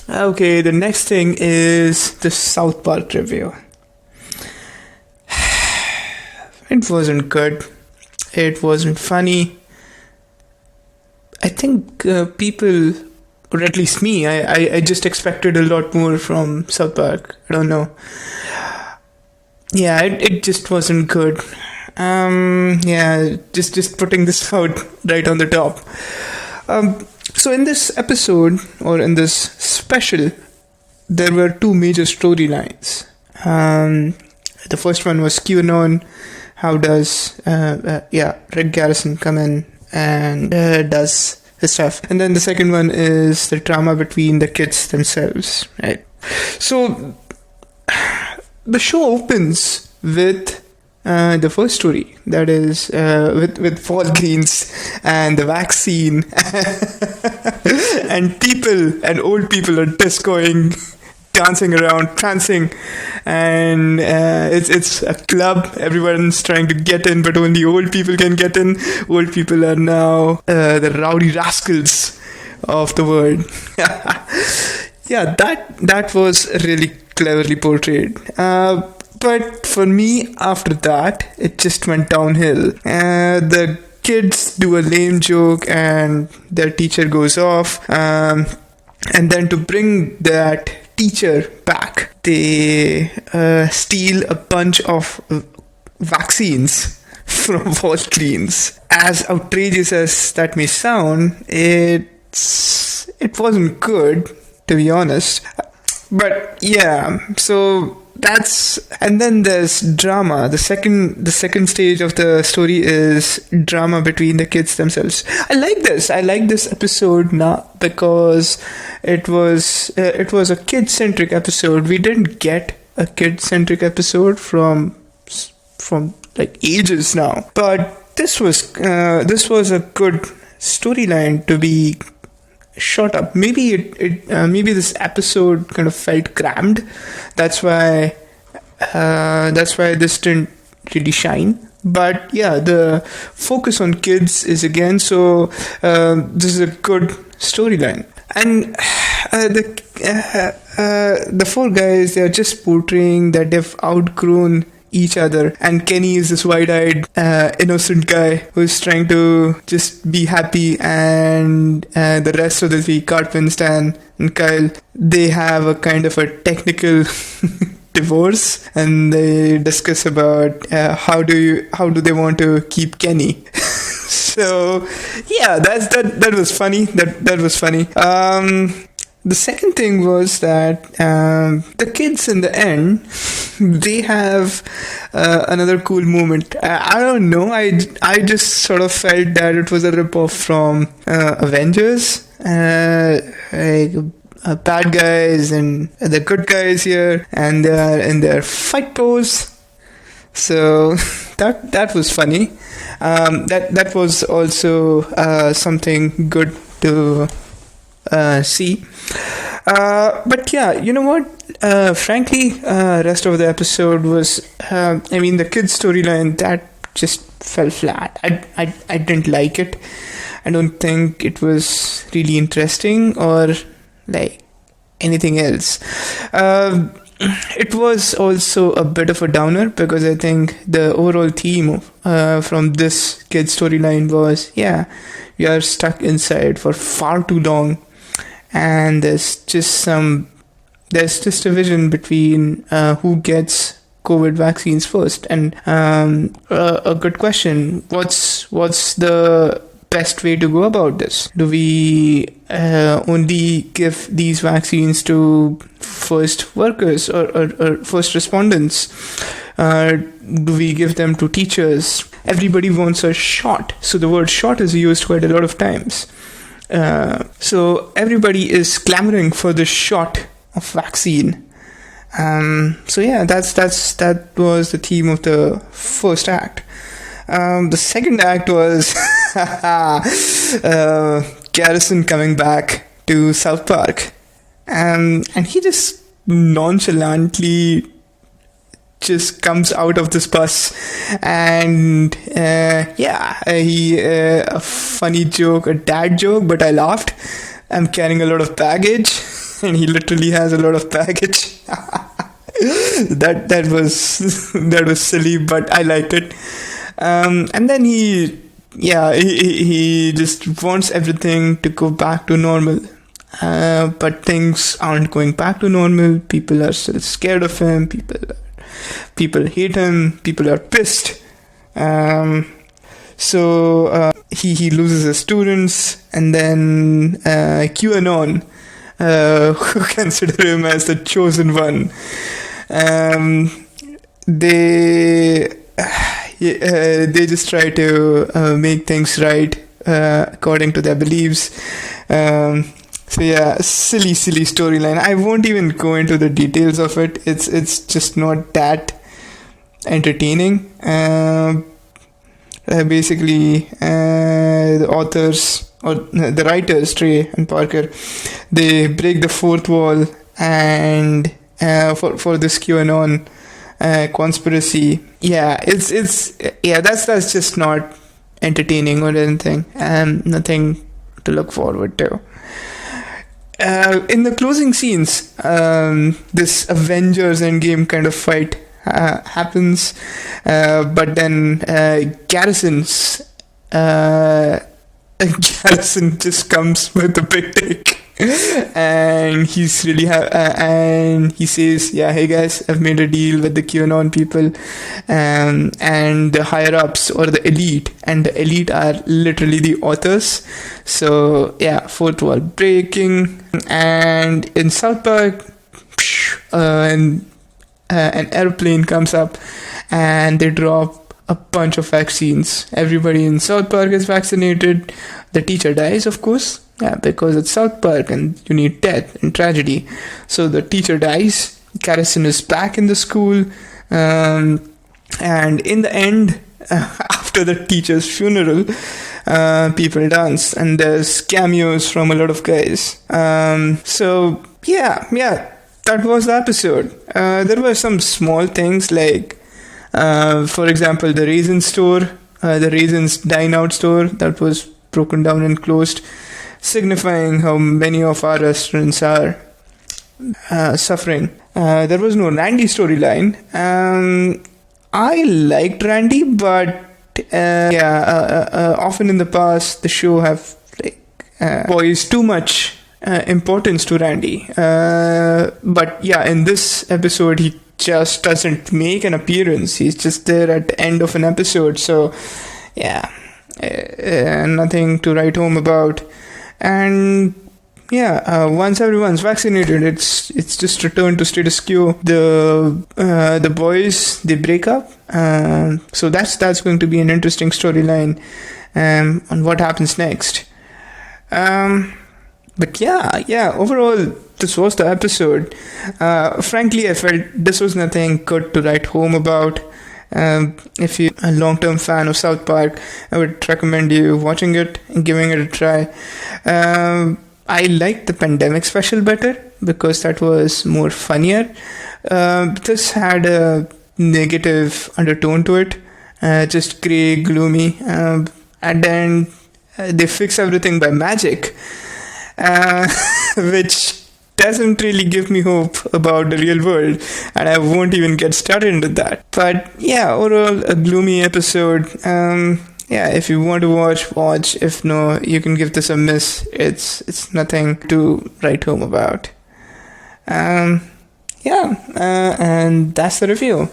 Okay, the next thing is the South Park review. It wasn't good. It wasn't funny. I think people, or at least me, I just expected a lot more from South Park. I don't know. Yeah, it just wasn't good. Yeah, just putting this out right on the top. So in this episode, or in this special, there were two major storylines. The first one was QAnon. How does Red Garrison come in and does his stuff? And then the second one is the drama between the kids themselves, right? So the show opens with the first story, that is with fall greens and the vaccine and people and old people are discoing, dancing around, prancing, and it's a club. Everyone's trying to get in, but only old people can get in. Old people are now the rowdy rascals of the world. Yeah, that was really cleverly portrayed. But for me, after that, it just went downhill. The kids do a lame joke and their teacher goes off. And then to bring that teacher back, they steal a bunch of vaccines from Walgreens. As outrageous as that may sound, it wasn't good, to be honest. But yeah, so and then there's drama. The second stage of the story is drama between the kids themselves. I like this episode now because it was a kid-centric episode. We didn't get a kid-centric episode from like ages now, but this was a good storyline to be shot up. Maybe maybe this episode kind of felt crammed. That's why this didn't really shine. But yeah, the focus on kids is again, so this is a good storyline. And the four guys, they're just portraying that they've outgrown each other, and Kenny is this wide-eyed innocent guy who's trying to just be happy, and the rest of the three, Cartman, Stan and Kyle, they have a kind of a technical divorce, and they discuss about how do they want to keep Kenny. So yeah, that was funny. That was funny. The second thing was that the kids in the end, they have another cool moment. I don't know. I just sort of felt that it was a ripoff from Avengers. Bad guys and the good guys here, and they are in their fight pose. So that was funny. That was also something good to see. But yeah, you know what? Frankly, rest of the episode was, the kids' storyline, that just fell flat. I didn't like it. I don't think it was really interesting or like anything else. It was also a bit of a downer because I think the overall theme from this kids' storyline was, we are stuck inside for far too long. And there's just a division between who gets COVID vaccines first. And a good question: what's the best way to go about this? Do we only give these vaccines to first workers or first respondents? Do we give them to teachers? Everybody wants a shot, so the word "shot" is used quite a lot of times. So everybody is clamoring for the shot of vaccine. So yeah, that was the theme of the first act. The second act was Garrison coming back to South Park, and he just nonchalantly just comes out of this bus, and a funny joke, a dad joke, but I laughed. I'm carrying a lot of baggage. and he literally has a lot of baggage. That was silly, but I liked it. And then he just wants everything to go back to normal. But things aren't going back to normal. People are still scared of him. People hate him. People are pissed. So he loses his students, and then QAnon, who consider him as the chosen one, they just try to make things right according to their beliefs. So yeah, silly storyline. I won't even go into the details of it. It's just not that entertaining. Basically, the authors or the writers, Trey and Parker, they break the fourth wall, and for this QAnon conspiracy. Yeah, that's just not entertaining or anything, and nothing to look forward to. In the closing scenes, this Avengers Endgame kind of fight happens, but then Garrison just comes with a big take, and he's really and he says, "Yeah, hey guys, I've made a deal with the QAnon people, and the higher ups or the elite, and the elite are literally the authors." So yeah, fourth wall breaking, and in South Park, an airplane comes up, and they drop a bunch of vaccines. Everybody in South Park is vaccinated. The teacher dies, of course, because it's South Park and you need death and tragedy. So the teacher dies. Garrison is back in the school, and in the end, after the teacher's funeral, people dance, and there's cameos from a lot of guys. So yeah, that was the episode. There were some small things like, for example, the raisin store, the raisins dine out store that was broken down and closed, signifying how many of our restaurants are suffering. There was no Randy storyline. I liked Randy, but often in the past the show have poised too much importance to Randy. But yeah, in this episode he just doesn't make an appearance. He's just there at the end of an episode. So yeah, nothing to write home about. And once everyone's vaccinated, it's just returned to status quo. The boys, they break up. So that's going to be an interesting storyline on what happens next. But overall, this was the episode. Frankly, I felt this was nothing good to write home about. If you're a long-term fan of South Park, I would recommend you watching it and giving it a try. I liked the pandemic special better because that was more funnier. This had a negative undertone to it, just grey, gloomy, and then they fix everything by magic, which doesn't really give me hope about the real world, and I won't even get started into that. But yeah, overall a gloomy episode. If you want to watch. If no, you can give this a miss. It's nothing to write home about. And that's the review.